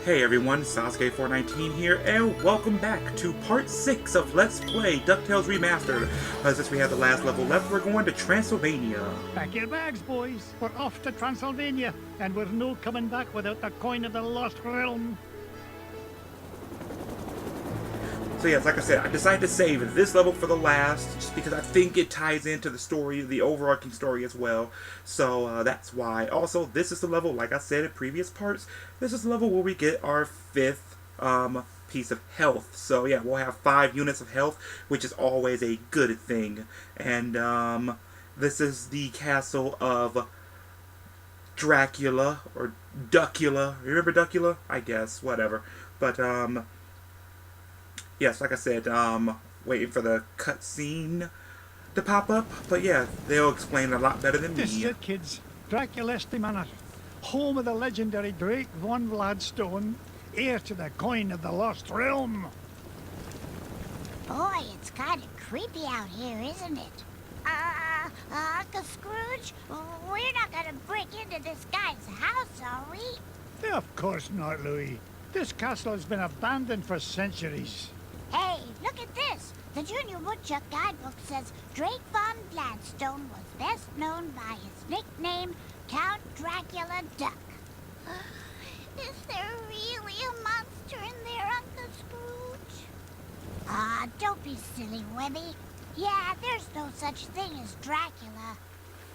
Hey everyone, Sasuke419 here, and welcome back to part 6 of Let's Play Ducktales Remastered. Since we have the last level left, we're going to Transylvania. Pack your bags, boys. We're off to Transylvania, and we're no coming back without the coin of the lost realm. So yes, like I said, I decided to save this level for the last, just because I think it ties into the story, the overarching story as well. So that's why. Also, this is the level, like I said in previous parts, this is the level where we get our 5th piece of health. So yeah, we'll have 5 units of health, which is always a good thing. And this is the castle of Dracula, or Duckula. Remember Duckula? I guess, whatever. But yes, like I said, waiting for the cutscene to pop up. But yeah, they'll explain a lot better than me. This is it, kids. Dracula's Manor, home of the legendary Drake von Vladstone, heir to the coin of the lost realm. Boy, it's kind of creepy out here, isn't it? Uncle Scrooge, we're not gonna break into this guy's house, are we? Of course not, Louis. This castle has been abandoned for centuries. Hey, look at this! The Junior Woodchuck guidebook says Drake von Gladstone was best known by his nickname, Count Dracula Duck. Is there really a monster in there, Uncle Scrooge? Don't be silly, Webby. Yeah, there's no such thing as Dracula.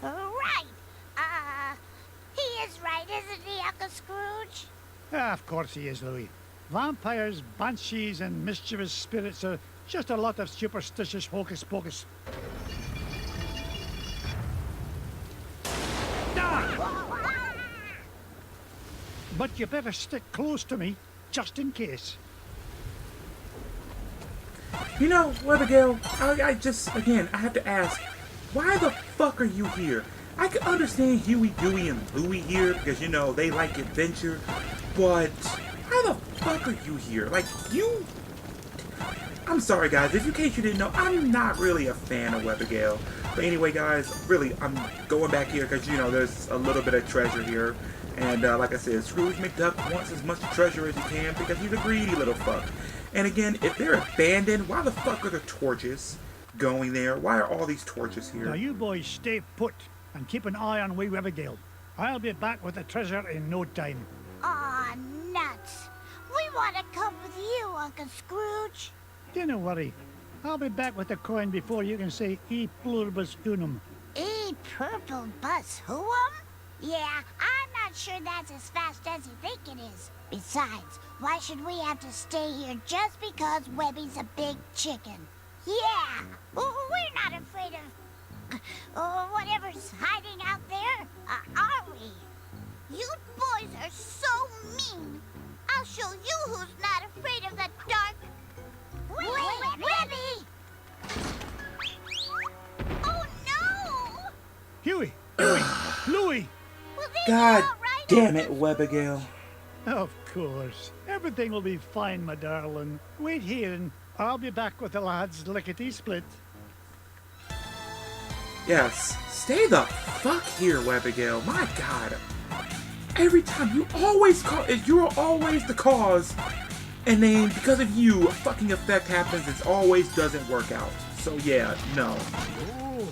Right! He is right, isn't he, Uncle Scrooge? Of course he is, Louis. Vampires, banshees, and mischievous spirits are just a lot of superstitious hocus-pocus. But you better stick close to me, just in case. You know, Abigail, I just, again, I have to ask, why the fuck are you here? I can understand Huey, Dewey, and Louie here, because, you know, they like adventure, but why the fuck are you here? Like, you... I'm sorry, guys, in case you didn't know, I'm not really a fan of Abigail. But anyway, guys, really, I'm going back here because, you know, there's a little bit of treasure here. And like I said, Scrooge McDuck wants as much treasure as he can because he's a greedy little fuck. And again, if they're abandoned, why the fuck are the torches going there? Why are all these torches here? Now you boys stay put and keep an eye on wee Abigail. I'll be back with the treasure in no time. Aw, nuts. We want to come with you, Uncle Scrooge. Don't worry. I'll be back with the coin before you can say e pluribus unum. E purple bus who'um? Yeah, I'm not sure that's as fast as you think it is. Besides, why should we have to stay here just because Webby's a big chicken? Yeah, we're not afraid of whatever's hiding out there, are we? You boys are so mean. I'll show you who's not afraid of the dark. Webby! Oh no! Huey! Louie! Well, God right, damn it, Abigail. Of course. Everything will be fine, my darling. Wait here and I'll be back with the lads lickety-split. Yes, stay the fuck here, Abigail. My God. Every time you always you're always the cause. And then because of you, a fucking effect happens. It always doesn't work out. So yeah, no. Oh.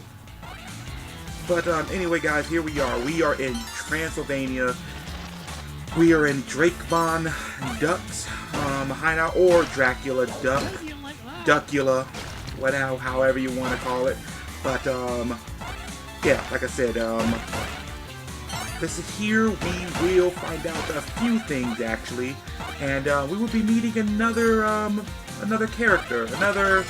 But anyway, guys, here we are. We are in Transylvania. We are in Drake von Duck's hideout, or Dracula Duck, Duckula, whatever, however you want to call it. But yeah, like I said, this is here. We will find out a few things actually, and we will be meeting another character, another,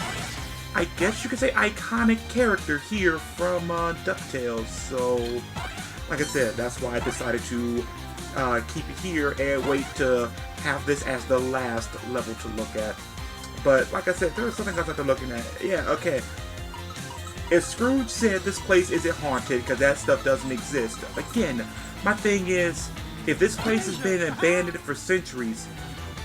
I guess you could say, iconic character here from DuckTales. So, like I said, that's why I decided to keep it here and wait to have this as the last level to look at. But like I said, there's something else after looking at. Yeah, okay. If Scrooge said this place isn't haunted because that stuff doesn't exist, again, my thing is, if this place has been abandoned for centuries,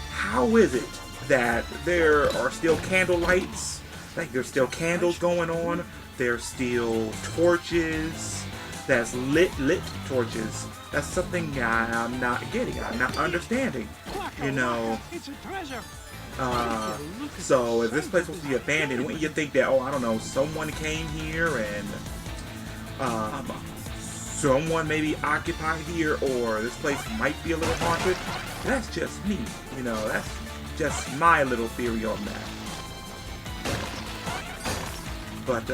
how is it that there are still candle lights? Like, there's still candles going on, there's still torches, that's lit torches. That's something I'm not getting, I'm not understanding. you know. It's a treasure. So if this place was to be abandoned, wouldn't you think that, oh, I don't know, someone came here and someone maybe occupied here, or this place might be a little haunted? That's just me, you know, that's just my little theory on that. But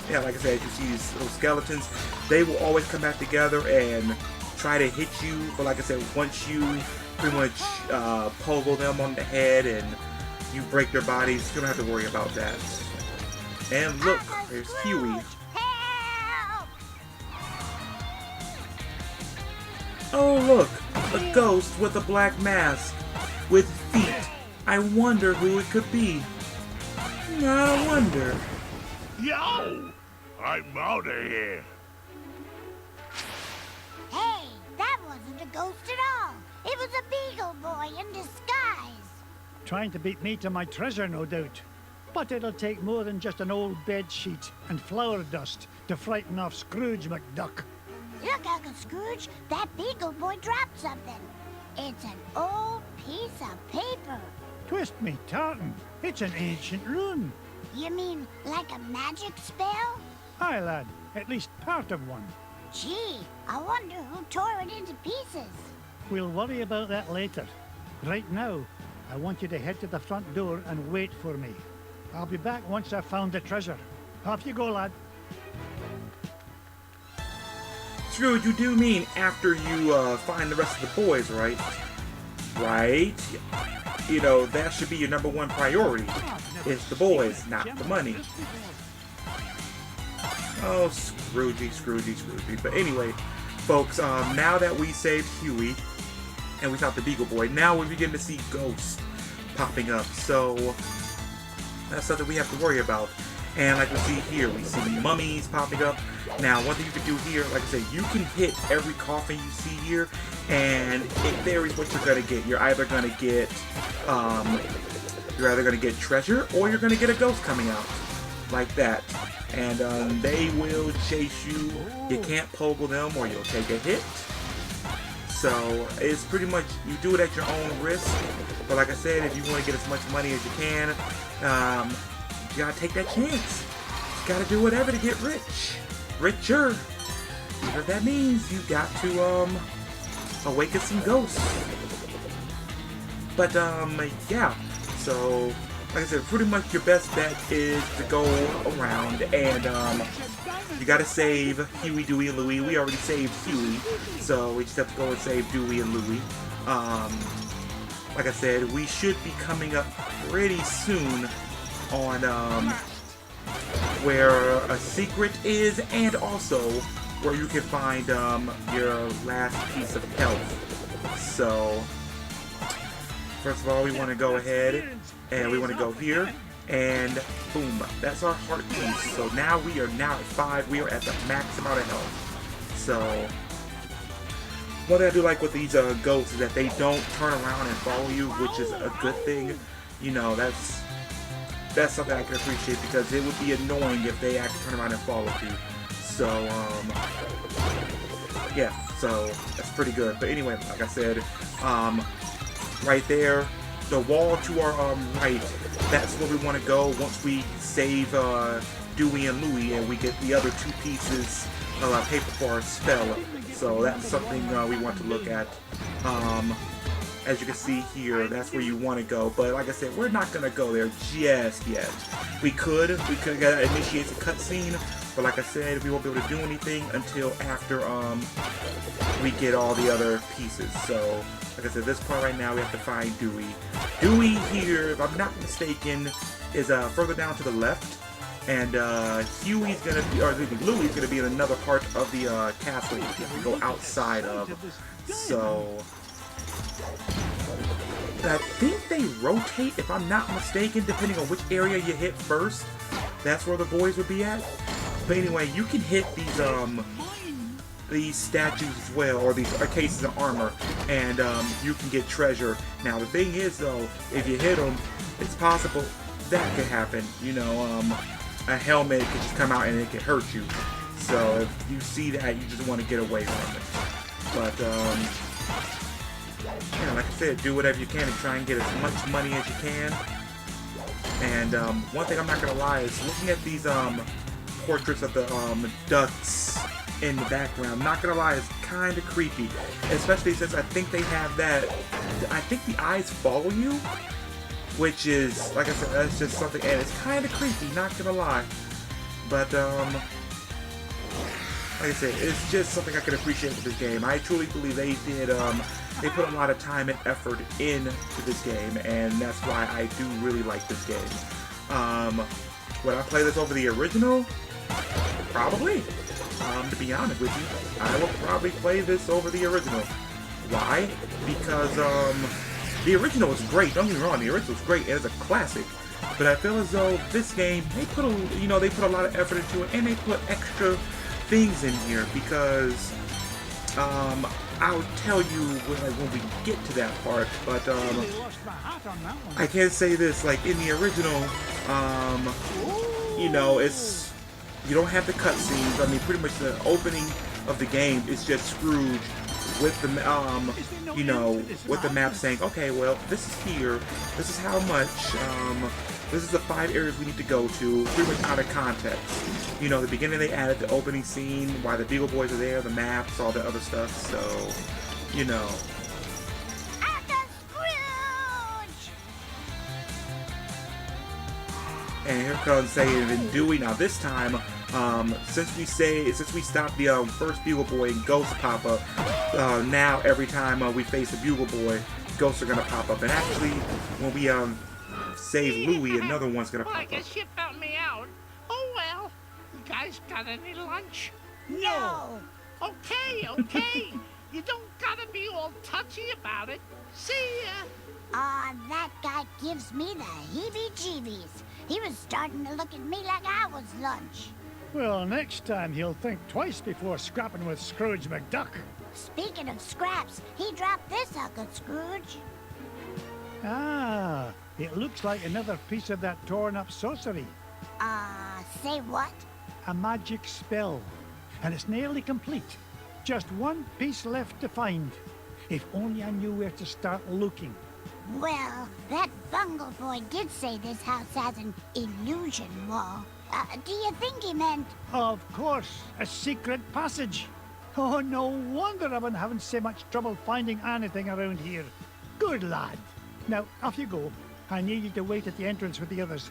yeah, like I said, you see those skeletons, they will always come back together and try to hit you. But like I said, once you pretty much pogo them on the head and you break their bodies, you don't have to worry about that. And look, there's Huey. Help! Oh look, a ghost with a black mask, with feet. I wonder who it could be. I wonder. Yo! I'm out of here. Hey, that wasn't a ghost at all. It was a beagle boy in disguise. Trying to beat me to my treasure, no doubt. But it'll take more than just an old bed sheet and flour dust to frighten off Scrooge McDuck. Look, Uncle Scrooge, that beagle boy dropped something. It's an old piece of paper. Twist me, tartan. It's an ancient rune. You mean like a magic spell? Aye, lad. At least part of one. Gee, I wonder who tore it into pieces. We'll worry about that later. Right now, I want you to head to the front door and wait for me. I'll be back once I've found the treasure. Off you go, lad. Scrooge, you do mean after you find the rest of the boys, right? Right? You know, that should be your #1 priority. It's the boys, not the money. Oh, Scroogey, Scroogey, Scroogey. But anyway, folks, now that we saved Huey and we found the Beagle Boy, now we're beginning to see ghosts popping up. So that's something we have to worry about. And like we see here, we see mummies popping up. Now, one thing you can do here, like I said, you can hit every coffin you see here, and it varies what you're gonna get. You're either gonna get, treasure, or you're gonna get a ghost coming out, like that. And they will chase you. You can't pogo them, or you'll take a hit. So it's pretty much, you do it at your own risk. But like I said, if you want to get as much money as you can, you gotta take that chance. You gotta do whatever to get rich. Richer. Whatever that means, you got to awaken some ghosts. But yeah. So like I said, pretty much your best bet is to go around and you gotta save Huey, Dewey, and Louie. We already saved Huey, so we just have to go and save Dewey and Louie. Like I said, we should be coming up pretty soon on where a secret is, and also where you can find your last piece of health. So first of all, we want to go ahead and we want to go here, and boom, that's our heart piece. So now we are now at 5. We are at the max amount of health. So what I do like with these ghosts is that they don't turn around and follow you, which is a good thing. You know, that's something I can appreciate, because it would be annoying if they actually turn around and follow you. So yeah, so that's pretty good. But anyway, like I said, right there, the wall to our right, that's where we want to go once we save Dewey and Louie, and we get the other 2 pieces of paper for our spell. So that's something we want to look at. As you can see here, that's where you want to go. But like I said, we're not going to go there just yet. We could initiate a cutscene, but like I said, we won't be able to do anything until after we get all the other pieces. So like I said, this part right now, we have to find Dewey. Dewey here, if I'm not mistaken, is further down to the left. And Huey's gonna be, or Louie's gonna be in another part of the castle we go outside of. So I think they rotate, if I'm not mistaken, depending on which area you hit first. That's where the boys would be at. But anyway, you can hit these statues as well, or these cases of armor, and you can get treasure. Now the thing is though, if you hit them, it's possible that could happen. You know, a helmet could just come out and it could hurt you. So if you see that, you just want to get away from it. But know, like I said, do whatever you can to try and get as much money as you can. And one thing I'm not gonna lie is looking at these portraits of the ducks in the background. Not gonna lie, it's kind of creepy, especially since I think they have that. I think the eyes follow you, which is, like I said, that's just something, and it's kind of creepy. Not gonna lie, but like I said, it's just something I can appreciate with this game. I truly believe they did. They put a lot of time and effort into this game, and that's why I do really like this game. Would I play this over the original? Probably. To be honest with you, I will probably play this over the original. Why? Because the original was great. Don't get me wrong, the original was great. It is a classic. But I feel as though this game, they put a lot of effort into it, and they put extra things in here because I'll tell you when we get to that part. But I can't say this, like in the original, you know, you don't have the cutscenes. I mean, pretty much the opening of the game is just Scrooge with the you know, with the map saying, okay, well, this is here, this is how much, this is the 5 areas we need to go to, pretty much out of context. You know, the beginning they added the opening scene, why the Beagle Boys are there, the maps, all the other stuff, so, you know. And here comes Saying and Dewey. Now this time, since we stopped the first Bugle Boy and Ghosts pop up, now every time we face a Bugle Boy, Ghosts are gonna pop up. And actually, when we save Louie, another one's gonna pop up. I guess you found me out. Oh well. You guys got any lunch? No. Okay, okay. You don't gotta be all touchy about it. See ya. That guy gives me the heebie-jeebies. He was starting to look at me like I was lunch. Well, next time he'll think twice before scrapping with Scrooge McDuck. Speaking of scraps, he dropped this sucker, Scrooge. Ah, it looks like another piece of that torn-up sorcery. Say what? A magic spell. And it's nearly complete. Just one piece left to find. If only I knew where to start looking. Well, that bungle boy did say this house has an illusion wall. Do you think he meant... Of course, a secret passage. Oh, no wonder I've been having so much trouble finding anything around here. Good lad. Now, off you go. I need you to wait at the entrance with the others.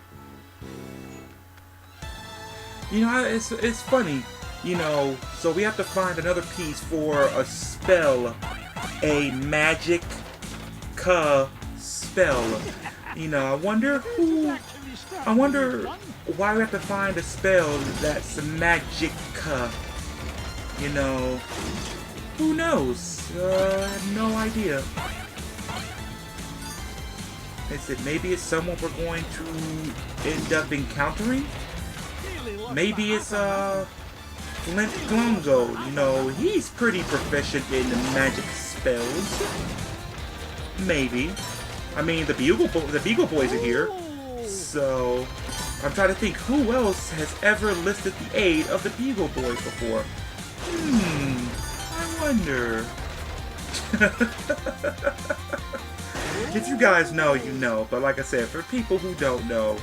You know, it's funny. You know, so we have to find another piece for a spell. A magic spell. You know, I wonder why we have to find a spell that's magica. You know, who knows? I have no idea. Is it maybe it's someone we're going to end up encountering? Maybe it's Flint Glongo. You know, he's pretty proficient in magic spells. Maybe. I mean, the Beagle Boys are here. So, I'm trying to think who else has ever listed the aid of the Beagle Boys before. I wonder. If you guys know, you know. But like I said, for people who don't know,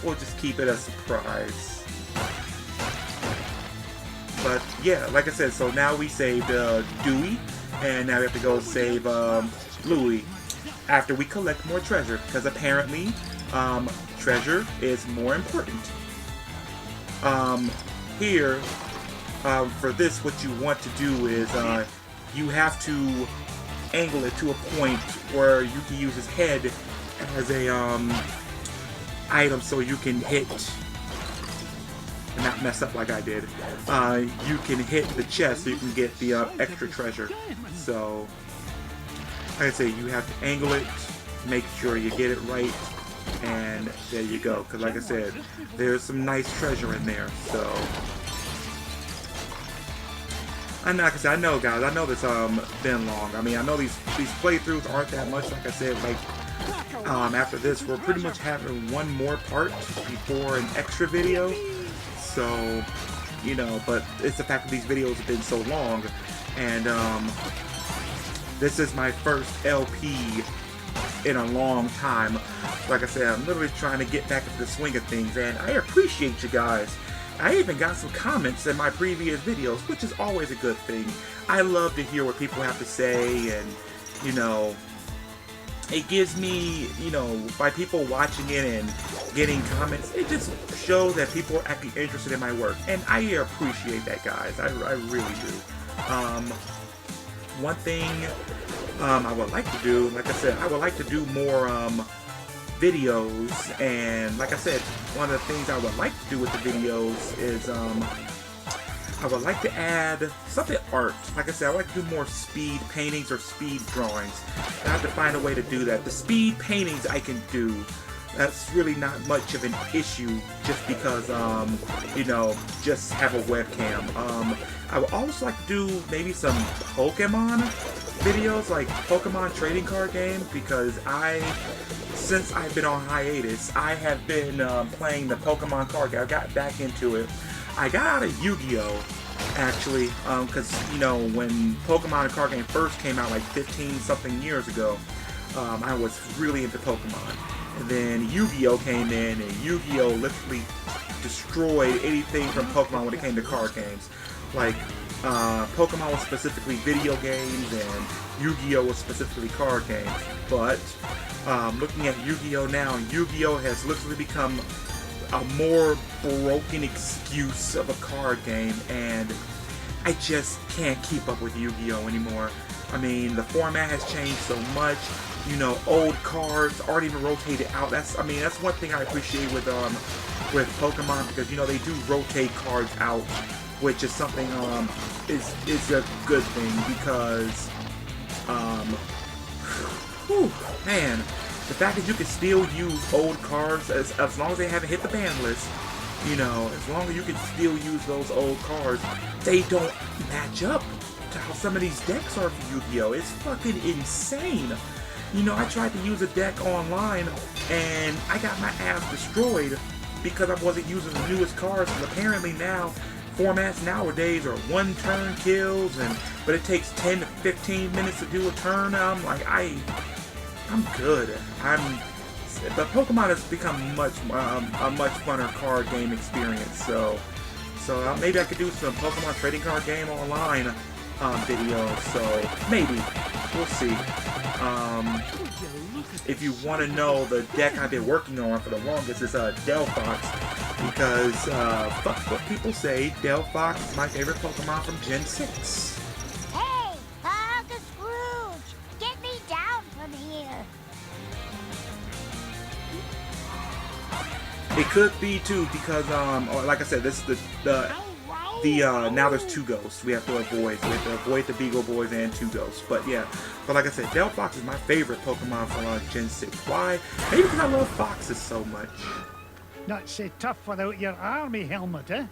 we'll just keep it a surprise. But yeah, like I said, so now we saved Dewey, and now we have to go save Louie after we collect more treasure, because apparently treasure is more important. Here, for this, what you want to do is you have to angle it to a point where you can use his head as a item, so you can hit and not mess up like I did. You can hit the chest so you can get the extra treasure. So, like I say, you have to angle it, make sure you get it right, and there you go. Because like I said, there's some nice treasure in there. So, I know, like I said, I know, guys. I know this been long. I mean, I know these playthroughs aren't that much. Like I said, like after this, we're pretty much having one more part before an extra video. So, you know, but it's the fact that these videos have been so long, and This is my first LP in a long time. Like I said, I'm literally trying to get back into the swing of things, and I appreciate you guys. I even got some comments in my previous videos, which is always a good thing. I love to hear what people have to say, and, you know, it gives me, you know, by people watching it and getting comments, it just shows that people are actually interested in my work, and I appreciate that, guys. I really do. One thing I would like to do, like I said, I would like to do more videos, and like I said, one of the things I would like to do with the videos is I would like to add something art. Like I said, I would like to do more speed paintings or speed drawings. I have to find a way to do that. The speed paintings I can do. That's really not much of an issue, just because you know, just have a webcam. I would also like to do maybe some Pokemon videos, like Pokemon trading card games, because since I've been on hiatus, I have been playing the Pokemon card game. I got back into it. I got out of Yu-Gi-Oh! Actually, because, you know, when Pokemon card game first came out like 15-something years ago, I was really into Pokemon. And then Yu-Gi-Oh! Came in, and Yu-Gi-Oh! Literally destroyed anything from Pokemon when it came to card games. Like, Pokemon was specifically video games, and Yu-Gi-Oh! Was specifically card games. But, looking at Yu-Gi-Oh! Now, Yu-Gi-Oh! Has literally become a more broken excuse of a card game, and I just can't keep up with Yu-Gi-Oh! Anymore. I mean, the format has changed so much. You know, old cards aren't even rotated out. That's one thing I appreciate with Pokemon, because, you know, they do rotate cards out, which is something is a good thing, because whew, man, the fact that you can still use old cards as long as they haven't hit the ban list, you know, as long as you can still use those old cards, they don't match up to how some of these decks are for Yu-Gi-Oh! It's fucking insane. You know, I tried to use a deck online, and I got my ass destroyed because I wasn't using the newest cards. And apparently now, formats nowadays are one-turn kills, but it takes 10 to 15 minutes to do a turn. I'm like, I'm good. But Pokemon has become a much funner card game experience. So maybe I could do some Pokemon trading card game online videos. So maybe we'll see. If you want to know, the deck I've been working on for the longest is Delphox, because fuck what people say, Delphox is my favorite Pokemon from Gen 6. Hey, Uncle Scrooge, get me down from here. It could be too, because like I said, this is now there's two ghosts we have to avoid. So we have to avoid the Beagle Boys and two ghosts. But yeah, but like I said, Delphox is my favorite Pokemon from Gen 6. Why? Maybe because I love foxes so much. Not so tough without your army helmet, eh?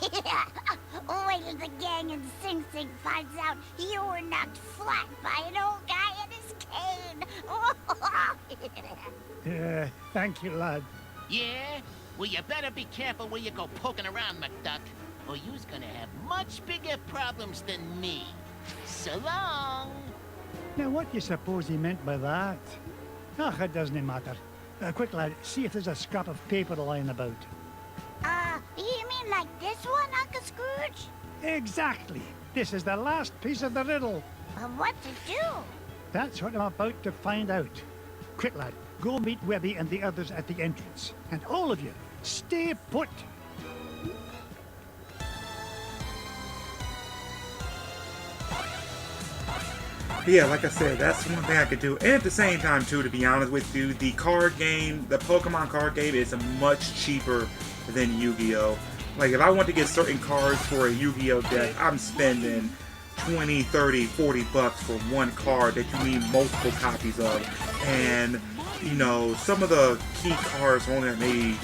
Wait till the gang in Sing Sing finds out you were knocked flat by an old guy in his cane. Thank you, lad. Yeah? Well, you better be careful where you go poking around, McDuck, or you's gonna have much bigger problems than me. So long! Now, what do you suppose he meant by that? Ah, it doesn't matter. Quick, lad, see if there's a scrap of paper lying about. You mean like this one, Uncle Scrooge? Exactly. This is the last piece of the riddle. What to do? That's what I'm about to find out. Quick, lad, go meet Webby and the others at the entrance. And all of you, stay put. Yeah, like I said, that's one thing I could do. And at the same time, too, to be honest with you, the card game, the Pokemon card game is much cheaper than Yu-Gi-Oh! Like, if I want to get certain cards for a Yu-Gi-Oh! Deck, I'm spending 20, 30, 40 bucks for one card that you need multiple copies of. And, you know, some of the key cards are only at maybe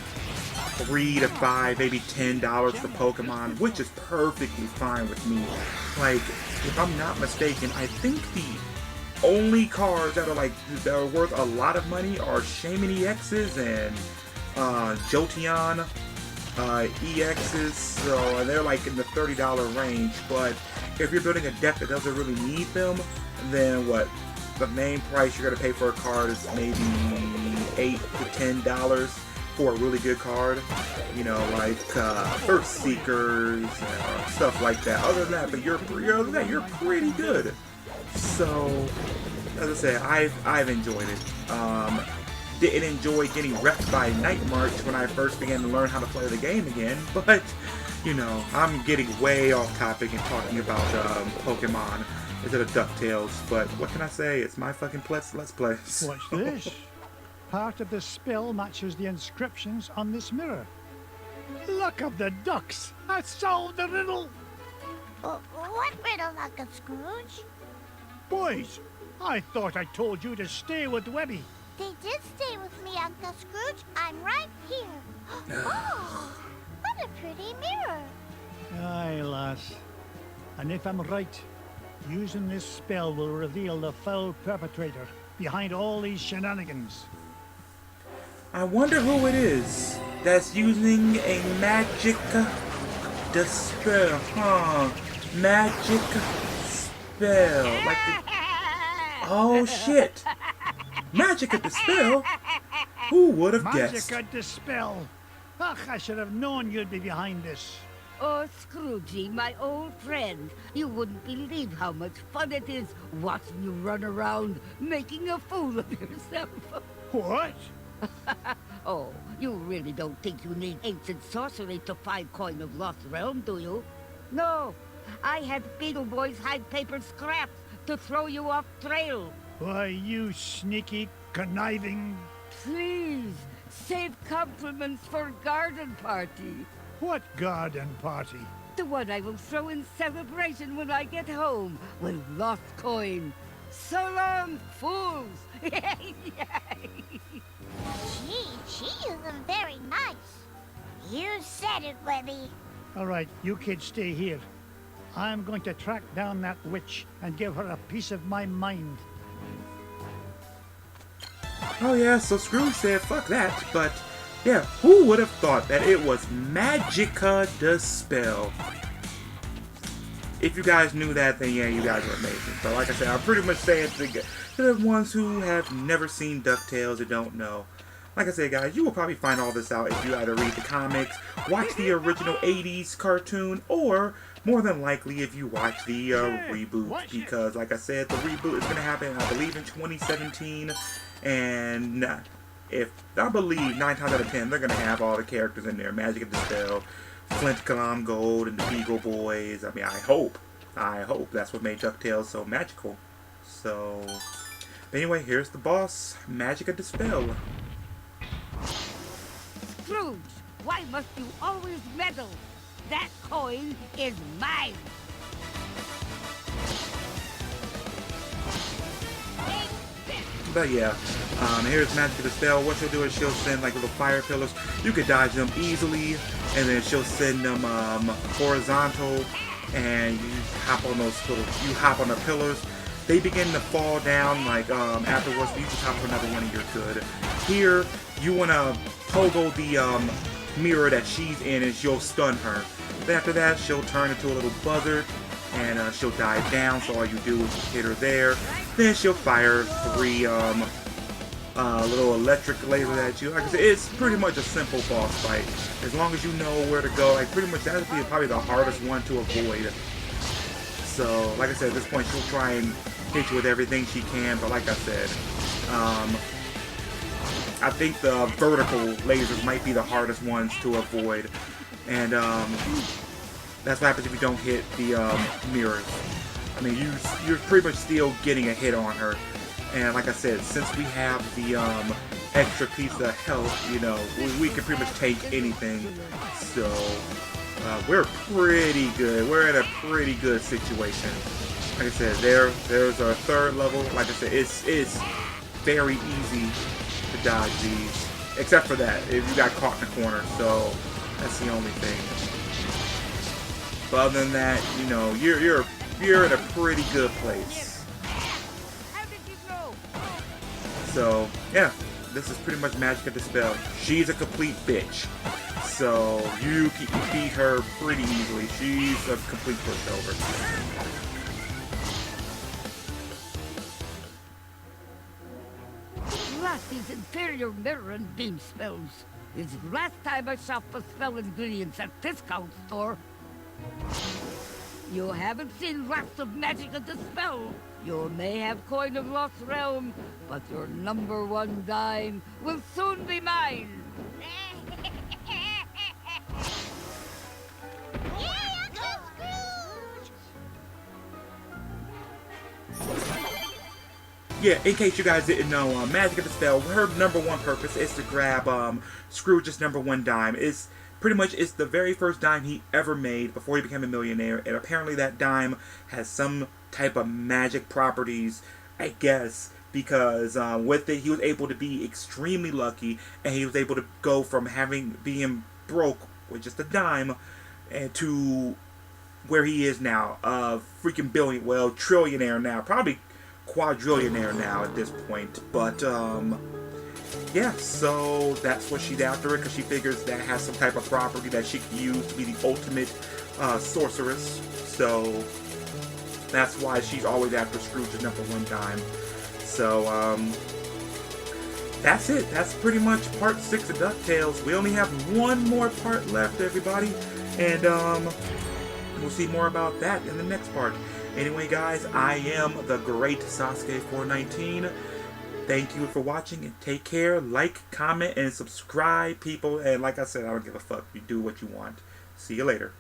$3 to $5, maybe $10 for Pokemon, which is perfectly fine with me. Like, if I'm not mistaken, I think the only cards that are worth a lot of money are Shaman EXs and Jolteon EXs, so they're like in the $30 range. But if you're building a deck that doesn't really need them, then what? The main price you're gonna pay for a card is maybe $8 to $10 for a really good card. You know, like Thirst Seekers, stuff like that. Other than that, but you're pretty good. So, as I said, I've enjoyed it. Didn't enjoy getting wrecked by Night March when I first began to learn how to play the game again, but you know, I'm getting way off topic and talking about Pokemon instead of DuckTales. But what can I say? It's my fucking Let's Play. Watch this. Part of the spell matches the inscriptions on this mirror. Look up the ducks! I solved the riddle! What riddle, Uncle Scrooge? Boys, I thought I told you to stay with Webby. They did stay with me, Uncle Scrooge. I'm right here. Oh, what a pretty mirror. Aye, lass. And if I'm right, using this spell will reveal the foul perpetrator behind all these shenanigans. I wonder who it is that's using a magic dispel, Magic spell. Like the... Oh shit! Magic dispel? Who would have guessed? Magic dispel. Ach, I should have known you'd be behind this. Oh, Scroogey, my old friend, you wouldn't believe how much fun it is watching you run around making a fool of yourself. What? Oh, you really don't think you need ancient sorcery to find coin of Lost Realm, do you? No, I had Beetle Boys hide paper scraps to throw you off trail. Why, you sneaky, conniving... Please, save compliments for garden party. What garden party? The one I will throw in celebration when I get home with lost coin. So long, fools! Gee, she isn't very nice. You said it, Webby. All right, you kids stay here. I'm going to track down that witch and give her a piece of my mind. Oh yeah, so Scrooge said fuck that, but yeah, who would have thought that it was Magica Dispel? If you guys knew that, then yeah, you guys are amazing. But like I said, I'm pretty much saying to the ones who have never seen DuckTales or don't know. Like I said, guys, you will probably find all this out if you either read the comics, watch the original 80s cartoon, or more than likely if you watch the reboot. Because, like I said, the reboot is going to happen, I believe, in 2017. And I believe 9 times out of 10, they're going to have all the characters in there. Magic and Dispel, Flint, Kalam, Gold, and the Beagle Boys. I mean, I hope that's what made DuckTales so magical. So, anyway, here's the boss, Magic and Dispel. Scrooge, why must you always meddle? That coin is mine. But yeah, here's Magic Dispel. What she'll do is she'll send like little fire pillars. You can dodge them easily, and then she'll send them horizontal, and you hop on those little. You hop on the pillars. They begin to fall down like afterwards. You just hop on another one, and you're good. Here, you wanna pogo the mirror that she's in, and she'll stun her. Then after that, she'll turn into a little buzzard, and she'll dive down. So all you do is just hit her there. Then she'll fire 3 little electric lasers at you. Like I said, it's pretty much a simple boss fight. As long as you know where to go, like pretty much that'll be probably the hardest one to avoid. So, like I said, at this point she'll try and hit you with everything she can. But like I said, I think the vertical lasers might be the hardest ones to avoid. And that's what happens if you don't hit the mirrors. I mean, you're pretty much still getting a hit on her. And like I said, since we have the extra piece of health, you know, we can pretty much take anything. So we're pretty good. We're in a pretty good situation. Like I said, there's our 3rd level. Like I said, it's very easy to dodge these, except for that if you got caught in the corner. So that's the only thing. But other than that, you know, you're in a pretty good place. How did you know? So, yeah, this is pretty much Magic Dispel. She's a complete bitch. So, you can beat her pretty easily. She's a complete pushover. these inferior mirror and beam spells. It's the last time I shop for spell ingredients at discount store. You haven't seen lots of magic of the spell. You may have coin of Lost Realm, but your #1 dime will soon be mine. Yeah, Uncle Scrooge! Yeah, in case you guys didn't know, Magic of the Spell, her #1 purpose is to grab Scrooge's #1 dime. It's pretty much it's the very first dime he ever made before he became a millionaire, and apparently that dime has some type of magic properties, I guess, because with it he was able to be extremely lucky, and he was able to go from being broke with just a dime and to where he is now, freaking trillionaire now, probably quadrillionaire now at this point. But yeah, so that's what she's after, because she figures that has some type of property that she can use to be the ultimate sorceress. So that's why she's always after Scrooge's #1 dime. So that's it. That's pretty much part 6 of DuckTales. We only have one more part left, everybody, and we'll see more about that in the next part. Anyway, guys, I am the great Sasuke419. Thank you for watching, and take care. Like, comment, and subscribe, people. And like I said, I don't give a fuck. You do what you want. See you later.